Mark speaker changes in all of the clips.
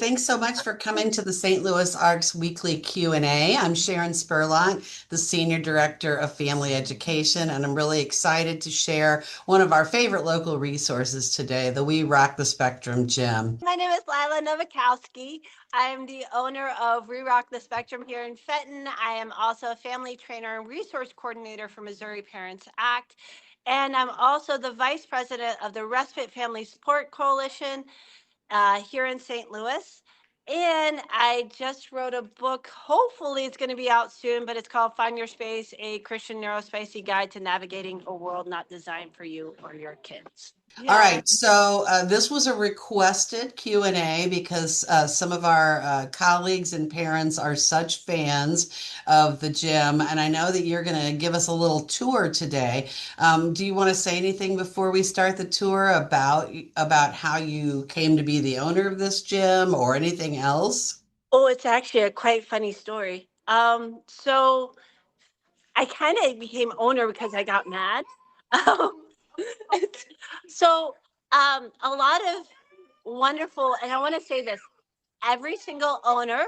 Speaker 1: Thanks so much for coming to the St. Louis Arcs Weekly Q&A. I'm Sharon Spurlock, the Senior Director of Family Education, and I'm really excited to share one of our favorite local resources today, the We Rock the Spectrum Gym.
Speaker 2: My name is Lila Novakowski. I am the owner of We Rock the Spectrum here in Fenton. I am also a family trainer and resource coordinator for Missouri Parents Act. And I'm also the vice president of the Respite Family Support Coalition here in St. Louis. And I just wrote a book. Hopefully, it's going to be out soon, but it's called Find Your Space, a Christian Neurospicy Guide to Navigating a World Not Designed for You or Your Kids.
Speaker 1: All
Speaker 2: Yeah.
Speaker 1: right, so this was a requested Q&A because some of our colleagues and parents are such fans of the gym, and I know that you're going to give us a little tour today. Do you want to say anything before we start the tour about how you came to be the owner of this gym or anything else?
Speaker 2: Oh, it's actually a quite funny story. So I kind of became owner because I got mad. Um, so a lot of wonderful, and I want to say this: every single owner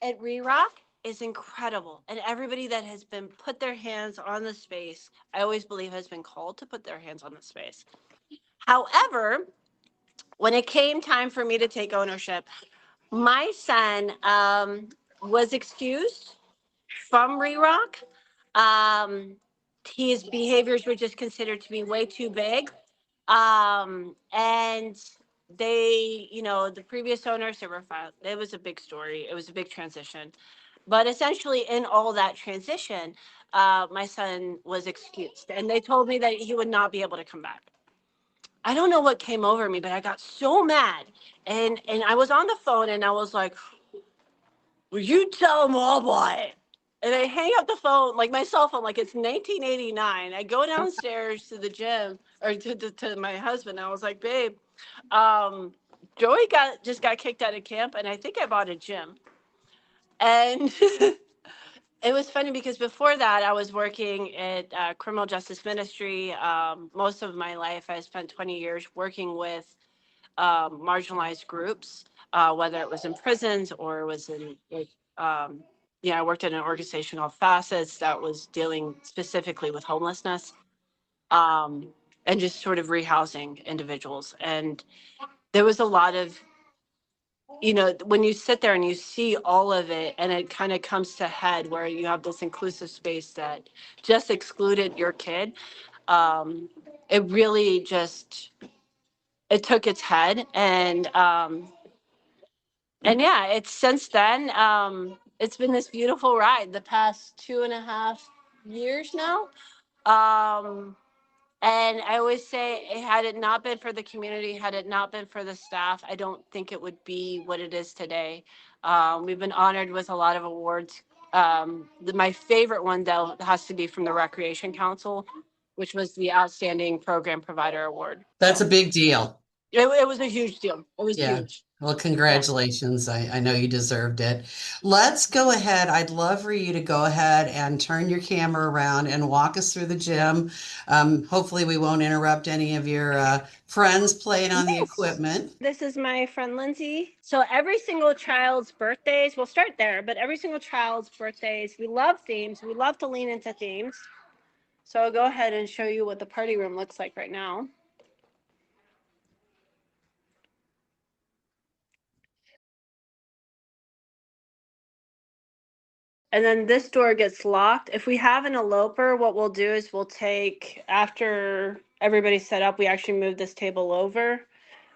Speaker 2: at ReRock is incredible, and everybody that has been put their hands on the space, I always believe, has been called to put their hands on the space. However, when it came time for me to take ownership, my son was excused from ReRock. Um, his behaviors were just considered to be way too big. And the previous owners, they were filed. It was a big story. It was a big transition. But essentially, in all that transition, my son was excused. And they told me that he would not be able to come back. I don't know what came over me, but I got so mad. And I was on the phone and I was like, will you tell them all why? And I hang up the phone, like my cell phone, like it's 1989. I go downstairs to the gym or to my husband. I was like, babe, um, Joey just got kicked out of camp, and I think I bought a gym. And it was funny because before that, I was working at criminal justice ministry. Most of my life, I spent 20 years working with marginalized groups, whether it was in prisons or it was in, I worked at an organization called Facets that was dealing specifically with homelessness, um, and just sort of rehousing individuals. And there was a lot of, when you sit there and you see all of it and it kind of comes to head where you have this inclusive space that just excluded your kid, um, it really just, it took its head. And yeah, it's since then, it's been this beautiful ride the past 2.5 years now. Um, and I always say, had it not been for the community, had it not been for the staff, I don't think it would be what it is today. We've been honored with a lot of awards. My favorite one, though, has to be from the Recreation Council, which was the Outstanding Program Provider Award.
Speaker 1: That's a big deal.
Speaker 2: It was a huge deal. It was
Speaker 1: Yeah.
Speaker 2: huge.
Speaker 1: Well,
Speaker 2: Yeah.
Speaker 1: congratulations. I know you deserved it. Let's go ahead. I'd love for you to go ahead and turn your camera around and walk us through the gym. Hopefully, we won't interrupt any of your friends playing on the
Speaker 2: Yes.
Speaker 1: equipment.
Speaker 2: This is my friend Lindsay. So every single child's birthdays, we'll start there, but every single child's birthdays, we love themes. We love to lean into themes. So I'll go ahead and show you what the party room looks like right now. And then this door gets locked. If we have an eloper, what we'll do is we'll take, after everybody's set up, we actually move this table over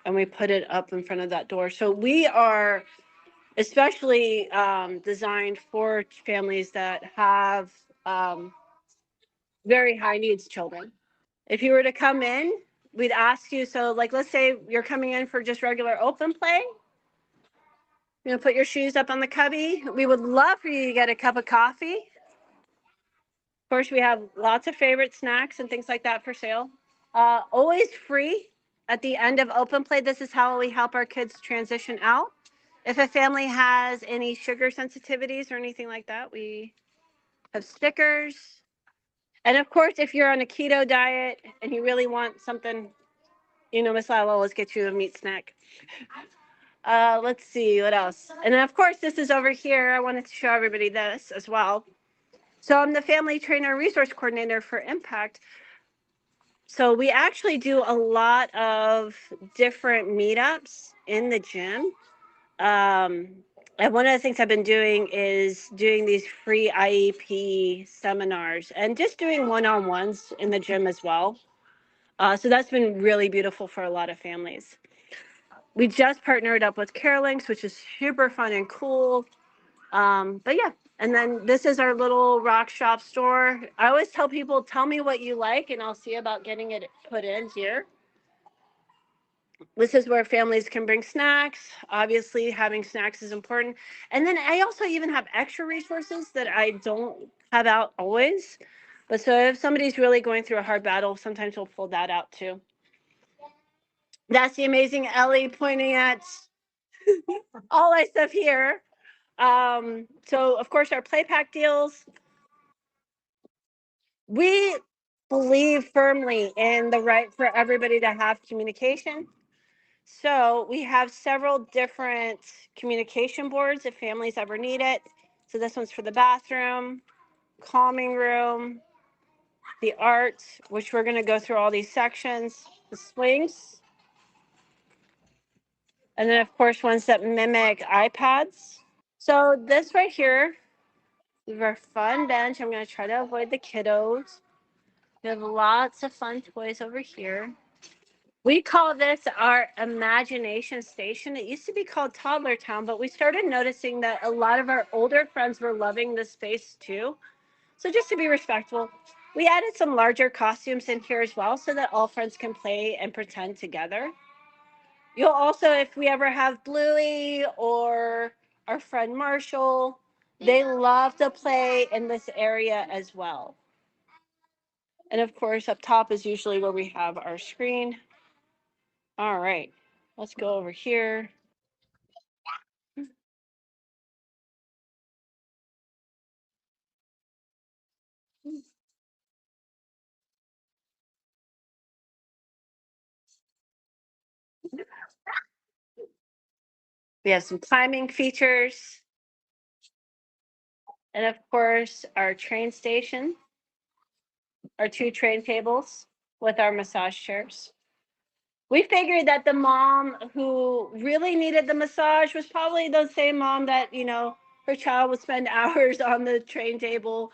Speaker 2: and we put it up in front of that door. So we are especially designed for families that have very high needs children. If you were to come in, we'd ask you, so like, let's say you're coming in for just regular open play. Put your shoes up on the cubby. We would love for you to get a cup of coffee. Of course, we have lots of favorite snacks and things like that for sale. Always free at the end of open play. This is how we help our kids transition out. If a family has any sugar sensitivities or anything like that, we have stickers. And of course, if you're on a keto diet and you really want something, Miss Lila, let's get you a meat snack. Let's see what else. And then of course this is over here. I wanted to show everybody this as well. So I'm the family trainer resource coordinator for Impact. So we actually do a lot of different meetups in the gym. Um, and one of the things I've been doing is doing these free IEP seminars and just doing one-on-ones in the gym as well. So that's been really beautiful for a lot of families. We just partnered up with Carelinks, which is super fun and cool. But yeah, and then this is our little rock shop store. I always tell people, tell me what you like, and I'll see about getting it put in here. This is where families can bring snacks. Obviously, having snacks is important. And then I also even have extra resources that I don't have out always. But so if somebody's really going through a hard battle, sometimes we'll pull that out too. That's the amazing Ellie pointing at all my stuff here. So of course our play pack deals. We believe firmly in the right for everybody to have communication. So we have several different communication boards if families ever need it. So this one's for the bathroom, calming room, the art, which we're going to go through all these sections, the swings, and then of course ones that mimic iPads. So this right here is our fun bench. I'm going to try to avoid the kiddos. We have lots of fun toys over here. We call this our imagination station. It used to be called Toddler Town, but we started noticing that a lot of our older friends were loving this space too. So just to be respectful, we added some larger costumes in here as well so that all friends can play and pretend together. You'll also, if we ever have Bluey or our friend Marshall, they love to play in this area as well. And of course, up top is usually where we have our screen. All right, let's go over here. We have some climbing features. And of course, our train station, our two train tables with our massage chairs. We figured that the mom who really needed the massage was probably the same mom that, her child would spend hours on the train table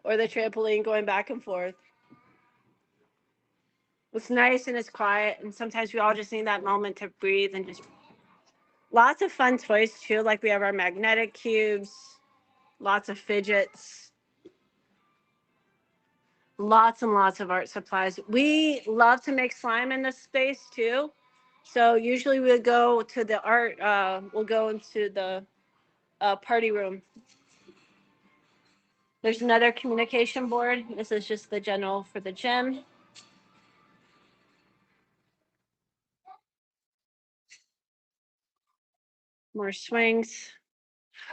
Speaker 2: or the trampoline going back and forth. It's nice and it's quiet. And sometimes we all just need that moment to breathe and just lots of fun toys too. Like we have our magnetic cubes, lots of fidgets, lots and lots of art supplies. We love to make slime in this space too. So usually we'll go to the art, we'll go into the party room. There's another communication board. This is just the general for the gym. More swings.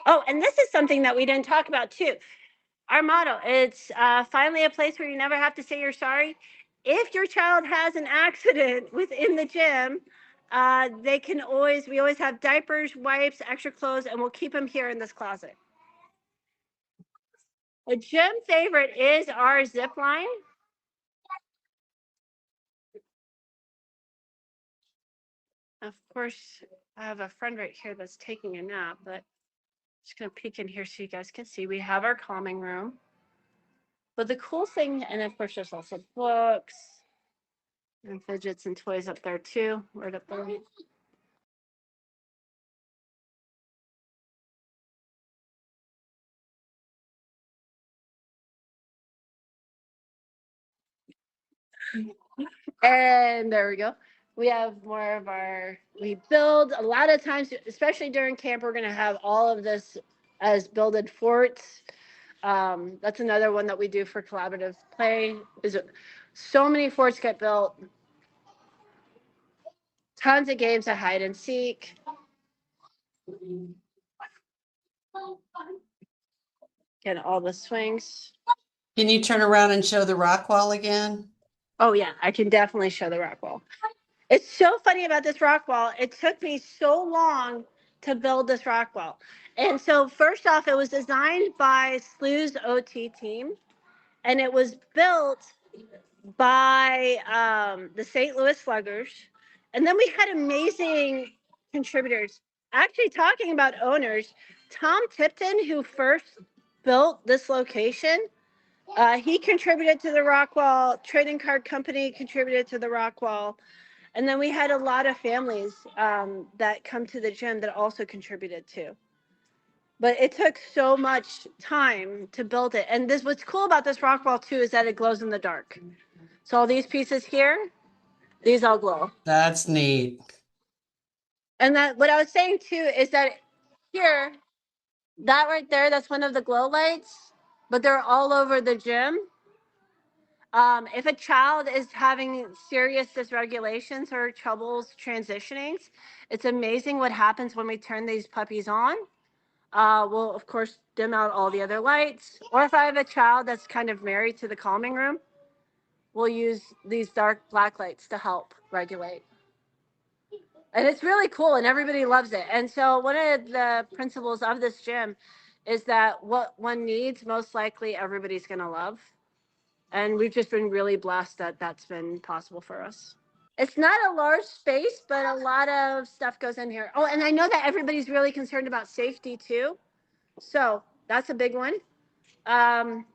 Speaker 2: Oh, and this is something that we didn't talk about too. Our motto, it's finally a place where you never have to say you're sorry. If your child has an accident within the gym, we always have diapers, wipes, extra clothes, and we'll keep them here in this closet. A gym favorite is our zip line. Of course, I have a friend right here that's taking a nap, but I'm just gonna peek in here so you guys can see. We have our calming room. But the cool thing, and of course, there's also books and fidgets and toys up there too. Right up there. And there we go. We have more of we build a lot of times, especially during camp, we're going to have all of this as builded forts. That's another one that we do for collaborative play. So many forts get built, tons of games of hide and seek. Get all the swings.
Speaker 1: Can you turn around and show the rock wall again?
Speaker 2: Oh yeah, I can definitely show the rock wall. It's so funny about this rock wall. It took me so long to build this rock wall. And so, first off, it was designed by SLU's OT team, and it was built by the St. Louis Sluggers. And then we had amazing contributors. Actually, talking about owners, Tom Tipton, who first built this location, he contributed to the rock wall. Trading Card Company contributed to the rock wall. And then we had a lot of families that come to the gym that also contributed too. But it took so much time to build it. And this, what's cool about this rock wall too is that it glows in the dark. So all these pieces here, these all glow.
Speaker 1: That's neat.
Speaker 2: And that what I was saying too is that here, that right there, that's one of the glow lights, but they're all over the gym. If a child is having serious dysregulations or troubles transitioning, it's amazing what happens when we turn these puppies on. We'll, of course, dim out all the other lights. Or if I have a child that's kind of married to the calming room, we'll use these dark black lights to help regulate. And it's really cool, and everybody loves it. And so one of the principles of this gym is that what one needs, most likely everybody's going to love. And we've just been really blessed that that's been possible for us. It's not a large space, but a lot of stuff goes in here. Oh, and I know that everybody's really concerned about safety too. So that's a big one. Um,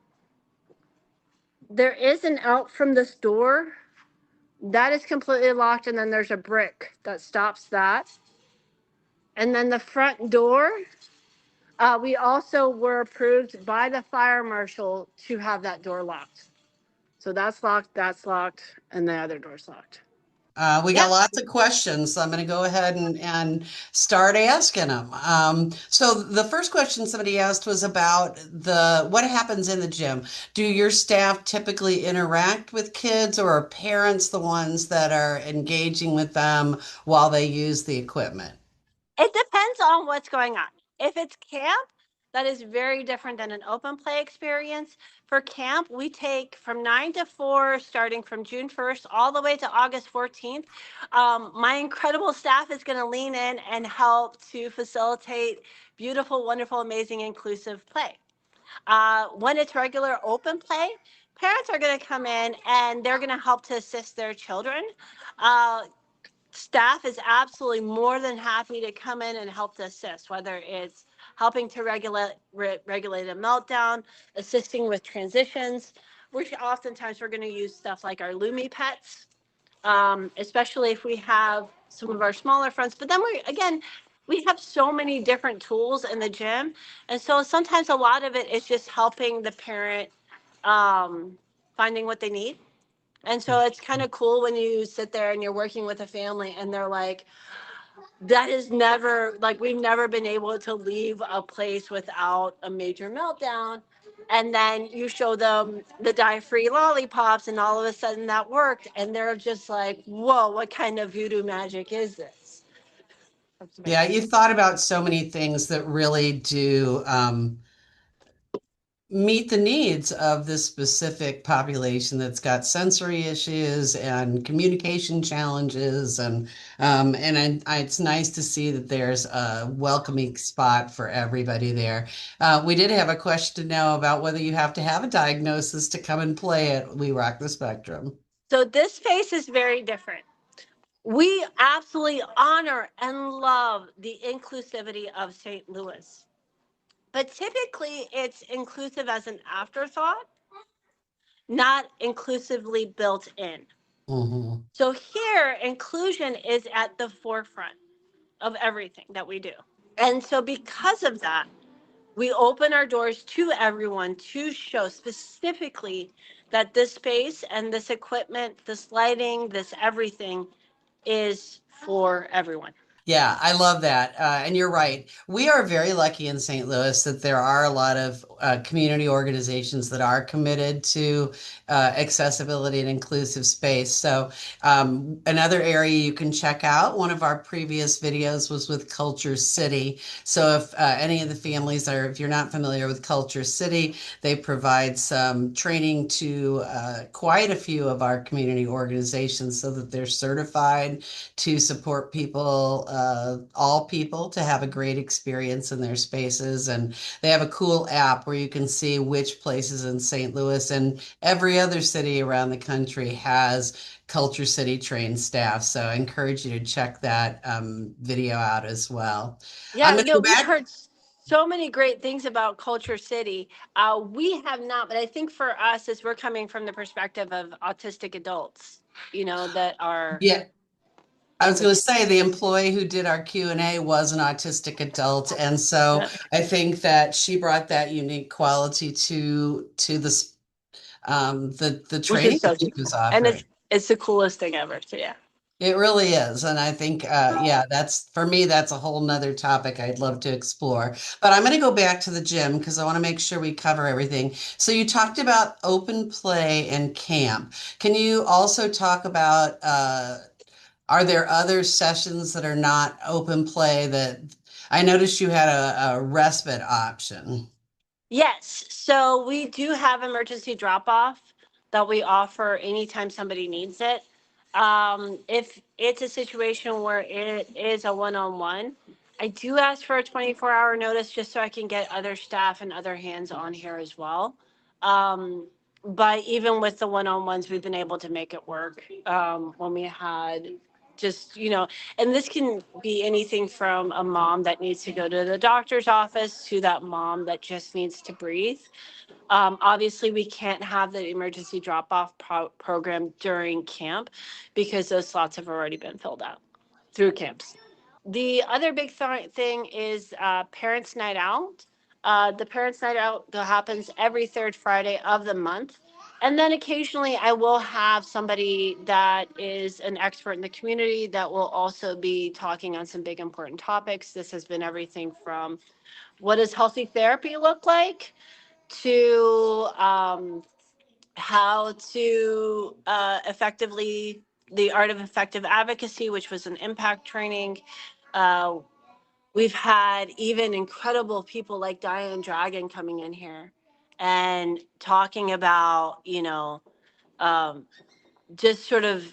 Speaker 2: there is an out from this door that is completely locked, and then there's a brick that stops that. And then the front door, we also were approved by the fire marshal to have that door locked. So that's locked, and the other door's locked.
Speaker 1: We got
Speaker 2: Yep.
Speaker 1: lots of questions, so I'm going to go ahead and start asking them. So the first question somebody asked was about what happens in the gym. Do your staff typically interact with kids, or are parents the ones that are engaging with them while they use the equipment?
Speaker 2: It depends on what's going on. If it's camp, that is very different than an open play experience. For camp, we take from 9 to 4, starting from June 1st all the way to August 14th. My incredible staff is going to lean in and help to facilitate beautiful, wonderful, amazing, inclusive play. When it's regular open play, parents are going to come in and they're going to help to assist their children. Uh, Staff is absolutely more than happy to come in and help to assist, whether it's helping to regulate a meltdown, assisting with transitions, which oftentimes we're going to use stuff like our Lumi pets, especially if we have some of our smaller friends. But then we have so many different tools in the gym, and so sometimes a lot of it is just helping the parent finding what they need. And so it's kind of cool when you sit there and you're working with a family and they're like, that is never, like, we've never been able to leave a place without a major meltdown. And then you show them the dye-free lollipops, and all of a sudden that worked. And they're just like, whoa, what kind of voodoo magic is this? That's
Speaker 1: Yeah,
Speaker 2: amazing.
Speaker 1: you thought about so many things that really do meet the needs of this specific population that's got sensory issues and communication challenges, it's nice to see that there's a welcoming spot for everybody there. We did have a question now about whether you have to have a diagnosis to come and play at We Rock the Spectrum.
Speaker 2: So this space is very different. We absolutely honor and love the inclusivity of St. Louis. But typically, it's inclusive as an afterthought, not inclusively built in.
Speaker 1: Mhm.
Speaker 2: So here, inclusion is at the forefront of everything that we do. And so, because of that, we open our doors to everyone to show specifically that this space and this equipment, this lighting, this everything is for everyone.
Speaker 1: Yeah, I love that. And you're right. We are very lucky in St. Louis that there are a lot of community organizations that are committed to accessibility and inclusive space. So, another area you can check out, one of our previous videos was with Culture City. So, if any of the families are, if you're not familiar with Culture City, they provide some training to quite a few of our community organizations so that they're certified to support people, all people, to have a great experience in their spaces. And they have a cool app where you can see which places in St. Louis and every other city around the country has Culture City trained staff. So I encourage you to check that video out as well. I'm
Speaker 2: Yeah,
Speaker 1: going to go
Speaker 2: we've
Speaker 1: back.
Speaker 2: heard so many great things about Culture City. We have not, but I think for us, as we're coming from the perspective of autistic adults, that are
Speaker 1: Yeah, I
Speaker 2: in
Speaker 1: was
Speaker 2: the.
Speaker 1: going to say the employee who did our Q&A was an autistic adult, and so I think that she brought that unique quality to the
Speaker 2: Which is
Speaker 1: training
Speaker 2: so,
Speaker 1: that she was
Speaker 2: and
Speaker 1: offering.
Speaker 2: it's the coolest thing ever. So yeah.
Speaker 1: It really is. And I think, yeah, that's for me, that's a whole nother topic I'd love to explore. But I'm going to go back to the gym because I want to make sure we cover everything. So you talked about open play and camp. Can you also talk about, are there other sessions that are not open play that I noticed you had a respite option?
Speaker 2: Yes. So we do have emergency drop off that we offer anytime somebody needs it. If it's a situation where it is a one on one, I do ask for a 24-hour notice just so I can get other staff and other hands on here as well. Um, but even with the one on ones, we've been able to make it work. When we had just, and this can be anything from a mom that needs to go to the doctor's office to that mom that just needs to breathe. Obviously, we can't have the emergency drop off program during camp because those slots have already been filled out through camps. The other big thing is Parents' Night Out. The Parents' Night Out that happens every third Friday of the month. And then occasionally I will have somebody that is an expert in the community that will also be talking on some big important topics. This has been everything from what does healthy therapy look like to how to effectively, the art of effective advocacy, which was an impact training. Uh, we've had even incredible people like Diane Dragon coming in here and talking about, um, just sort of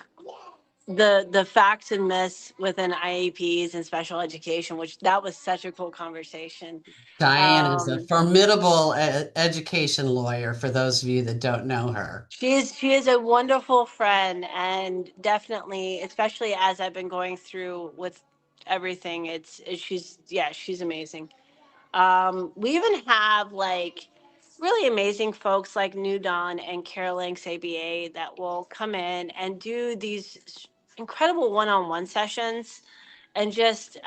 Speaker 2: the facts and myths within IEPs and special education, which that was such a cool conversation.
Speaker 1: Diane is a
Speaker 2: Um,
Speaker 1: formidable education lawyer for those of you that don't know her.
Speaker 2: she is a wonderful friend, and definitely, especially as I've been going through with everything, she's amazing. We even have like really amazing folks like New Dawn and Carol ABA that will come in and do these incredible one-on-one sessions, and just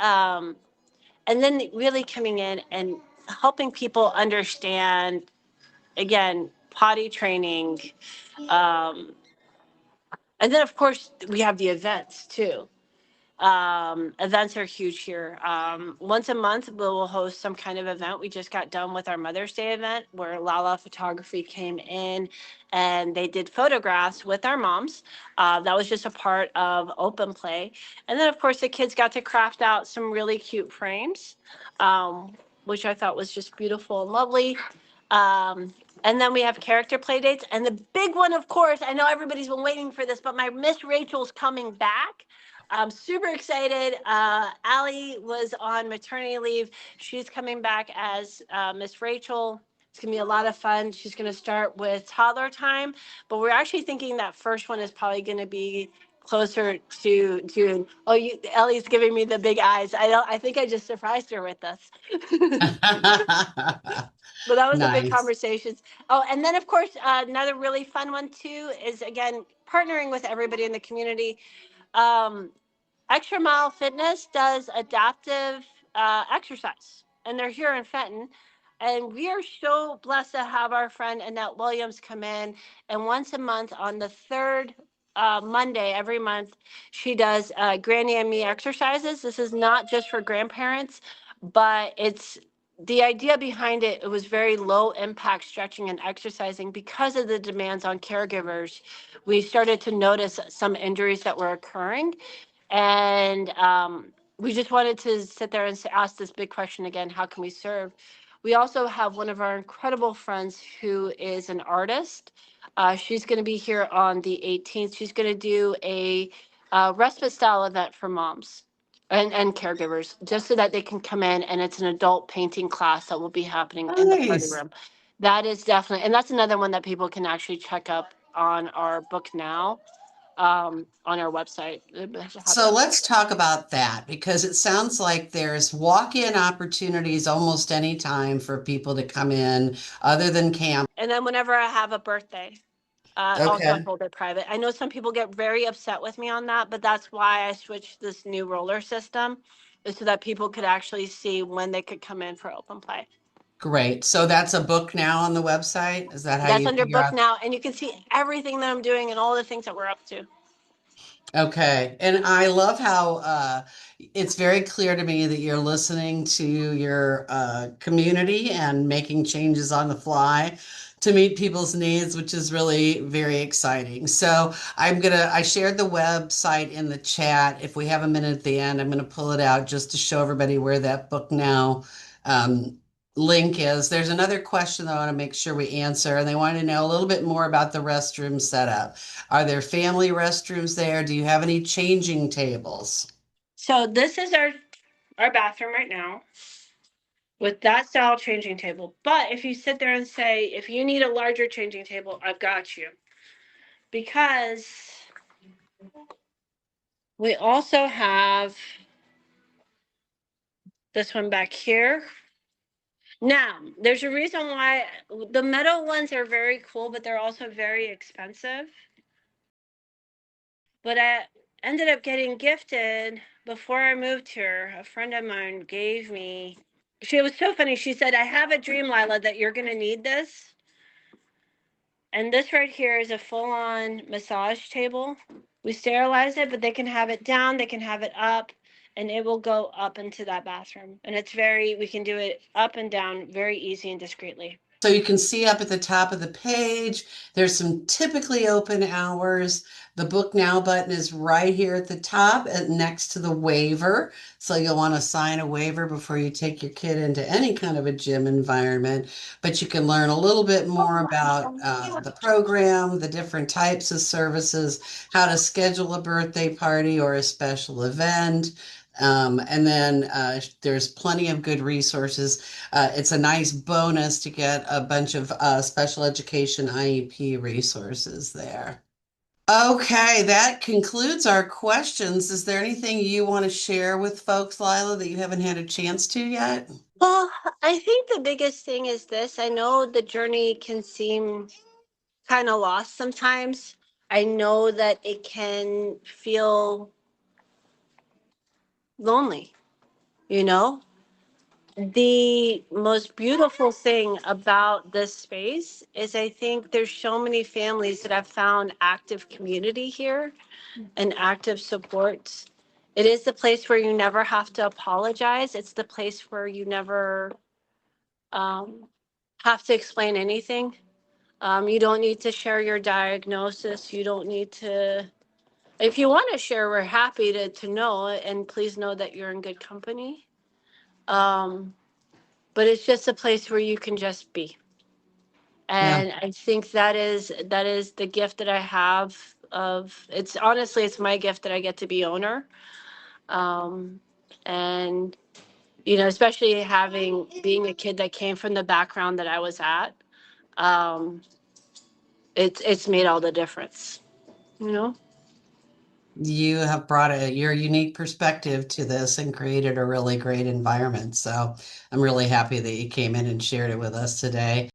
Speaker 2: and then really coming in and helping people understand, again, potty training. um, and then of course we have the events too. Events are huge here. Once a month, we'll host some kind of event. We just got done with our Mother's Day event where Lala Photography came in and they did photographs with our moms. That was just a part of open play. And then, of course, the kids got to craft out some really cute frames, which I thought was just beautiful and lovely. And then we have character play dates. And the big one, of course, I know everybody's been waiting for this, but my Miss Rachel's coming back. I'm super excited. Allie was on maternity leave. She's coming back as Miss Rachel. It's gonna be a lot of fun. She's gonna start with toddler time, but we're actually thinking that first one is probably gonna be closer to June. Oh, Ellie's giving me the big eyes. I don't. I think I just surprised her with this. But that was a big
Speaker 1: Nice.
Speaker 2: conversation. Oh, and then of course another really fun one too is again partnering with everybody in the community. Um, Extra Mile Fitness does adaptive exercise, and they're here in Fenton. And we are so blessed to have our friend Annette Williams come in. And once a month on the third Monday every month. She does Granny and Me exercises. This is not just for grandparents, but it's the idea behind it. It was very low impact stretching and exercising because of the demands on caregivers. We started to notice some injuries that were occurring, and we just wanted to sit there and ask this big question again: how can we serve? We also have one of our incredible friends who is an artist. She's going to be here on the 18th. She's going to do a respite style event for moms and caregivers, just so that they can come in, and it's an adult painting class that will be happening in the party
Speaker 1: Nice.
Speaker 2: room. That is definitely, and that's another one that people can actually check up on our book now, on our website.
Speaker 1: So let's talk about that because it sounds like there's walk-in opportunities almost any time for people to come in other than camp.
Speaker 2: And then whenever I have a birthday, also I
Speaker 1: Okay,
Speaker 2: hold it private. I know some people get very upset with me on that, but that's why I switched this new roller system, is so that people could actually see when they could come in for open play.
Speaker 1: great. So that's a book now on the website. Is that how
Speaker 2: That's
Speaker 1: you
Speaker 2: under
Speaker 1: figure
Speaker 2: book
Speaker 1: out?
Speaker 2: now, and you can see everything that I'm doing and all the things that we're up to.
Speaker 1: Okay. And I love how it's very clear to me that you're listening to your community and making changes on the fly to meet people's needs, which is really very exciting. So I shared the website in the chat. If we have a minute at the end, I'm gonna pull it out just to show everybody where that book now um, link is. There's another question that I want to make sure we answer, and they want to know a little bit more about the restroom setup. Are there family restrooms there? Do you have any changing tables?
Speaker 2: So this is our bathroom right now with that style changing table. But if you sit there and say, if you need a larger changing table, I've got you. Because we also have this one back here. Now, there's a reason why the metal ones are very cool, but they're also very expensive. But I ended up getting gifted before I moved here. A friend of mine gave me. She was so funny. She said, "I have a dream, Lila, that you're going to need this." And this right here is a full-on massage table. We sterilize it, but they can have it down, they can have it up, and it will go up into that bathroom. And it's very, we can do it up and down very easy and discreetly.
Speaker 1: So you can see up at the top of the page, there's some typically open hours. The book now button is right here at the top and next to the waiver. So you'll want to sign a waiver before you take your kid into any kind of a gym environment. But you can learn a little bit more about the program, the different types of services, how to schedule a birthday party or a special event. And then there's plenty of good resources. It's a nice bonus to get a bunch of special education IEP resources there. Okay, that concludes our questions. Is there anything you want to share with folks, Lila, that you haven't had a chance to yet?
Speaker 2: Well, I think the biggest thing is this. I know the journey can seem kind of lost sometimes. I know that it can feel lonely, you know? The most beautiful thing about this space is I think there's so many families that have found active community here and active supports. It is the place where you never have to apologize. It's the place where you never um, have to explain anything. You don't need to share your diagnosis. You don't need to. If you want to share, we're happy to know, and please know that you're in good company. Um, but it's just a place where you can just be.
Speaker 1: Yeah.
Speaker 2: And I think that is the gift that I have of it's honestly it's my gift that I get to be owner. Um, and especially having being a kid that came from the background that I was at, um, it's made all the difference, you know?
Speaker 1: You have brought your unique perspective to this and created a really great environment. So I'm really happy that you came in and shared it with us today.